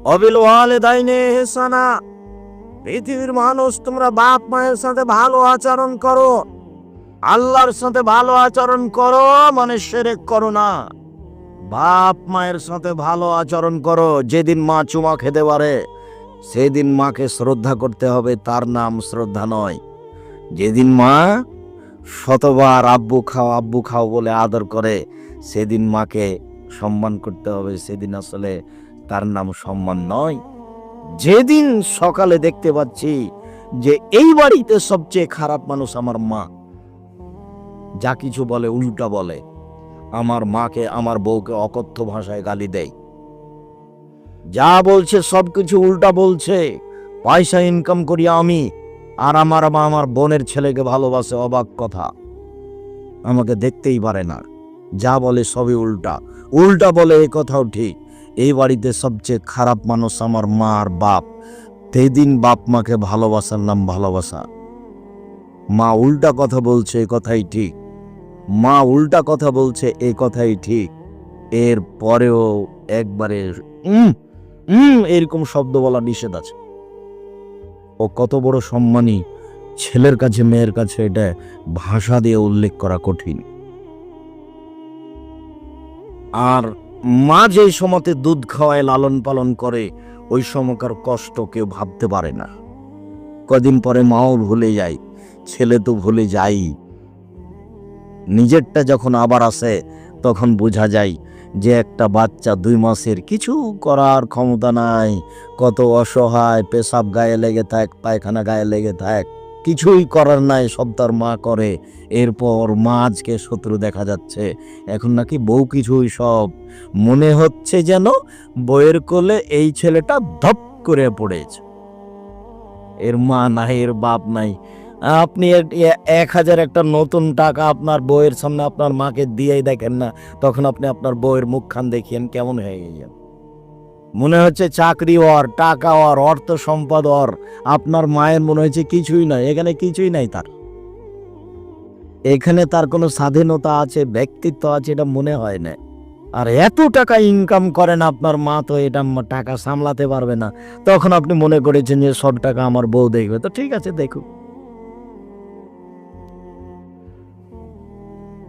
অবিল ওয়ালিদাইনি ইহসানা, পৃথিবীর মানুষ তোমরা বাপ মায়ের সাথে ভালো আচরণ করো। আল্লাহর সাথে ভালো আচরণ করো মানে শিরক করো না। বাপ মায়ের সাথে ভালো আচরণ করো। যেদিন মা চুমা খেতে পারে সেদিন মাকে শ্রদ্ধা করতে হবে, তার নাম শ্রদ্ধা নয়। যেদিন মা শতবার আব্বু খাও বলে আদর করে সেদিন মাকে সম্মান করতে হবে, সেদিন আসলে তার নাম সম্মান নয়। যেদিন সকালে দেখতে পাচ্ছি যে এই বাড়িতে সবচেয়ে খারাপ মানুষ আমার মা, যা কিছু বলে উল্টা বলে, আমার মাকে আমার বউকে অকথ্য ভাষায় গালি দেয়, যা বলছে সবকিছু উল্টা বলছে, পয়সা ইনকাম করি আমি, আর আমার মা আমার বোনের ছেলেকে ভালোবাসে, অবাক কথা। আমাকে দেখতেই পারে না, যা বলে সবই উল্টা বলে, এই কথাও ঠিক। এই বাড়িতে সবচেয়ে খারাপ মানুষ আমার মা আর বাপ। সেদিন বাপ মাকে ভালোবাসার নাম ভালোবাসা। মা উল্টা কথা বলছে, এই কথাই ঠিক। মা উল্টা কথা বলছে, এই কথাই ঠিক। এর পরেও একবারে এরকম শব্দ বলা নিষেধ আছে। ও কত বড় সম্মানী ছেলের কাছে, মেয়ের কাছে, এটা ভাষা দিয়ে উল্লেখ করা কঠিন। আর মা যে সময়তে দুধ খাওয়ায়, লালন পালন করে, ওই সময়কার কষ্ট কেউ ভাবতে পারে না। কদিন পরে মাও ভুলে যায়, ছেলে তো ভুলে যাই। নিজেরটা যখন আবার আসে তখন বোঝা যায় যে একটা বাচ্চা 2 মাসের, কিছু করার ক্ষমতা নাই, কত অসহায়, পেশাব গায়ে লেগে থাক, পায়খানা গায়ে লেগে থাক, কিছুই করার নাই, সব তার মা করে। এরপর মা আজকে শত্রু দেখা যাচ্ছে, এখন নাকি বউ কিছুই সব। মনে হচ্ছে যেন বউয়ের কোলে এই ছেলেটা ধপ করে পড়েছে, এর মা নাই, এর বাপ নাই। আপনি 1000 একটা নতুন টাকা আপনার বউয়ের সামনে আপনার মাকে দিয়েই দেখেন না, তখন আপনি আপনার বউয়ের মুখখান দেখিয়েন, কেমন হয়ে গেছেন। মনে হচ্ছে চাকরি ওর, টাকা ওর, অর্থ সম্পদ ওর। আপনার মায়ের মনে হচ্ছে কিছুই নাই, এখানে কিছুই নাই তার। এখানে তার কোনো স্বাধীনতা আছে, ব্যক্তিত্ব আছে, এটা মনে হয় না। আর এত টাকা ইনকাম করেন আপনার মা, তো এটা টাকা সামলাতে পারবে না। তখন আপনি মনে করেছেন যে সব টাকা আমার বউ দেখবে, তো ঠিক আছে দেখুক।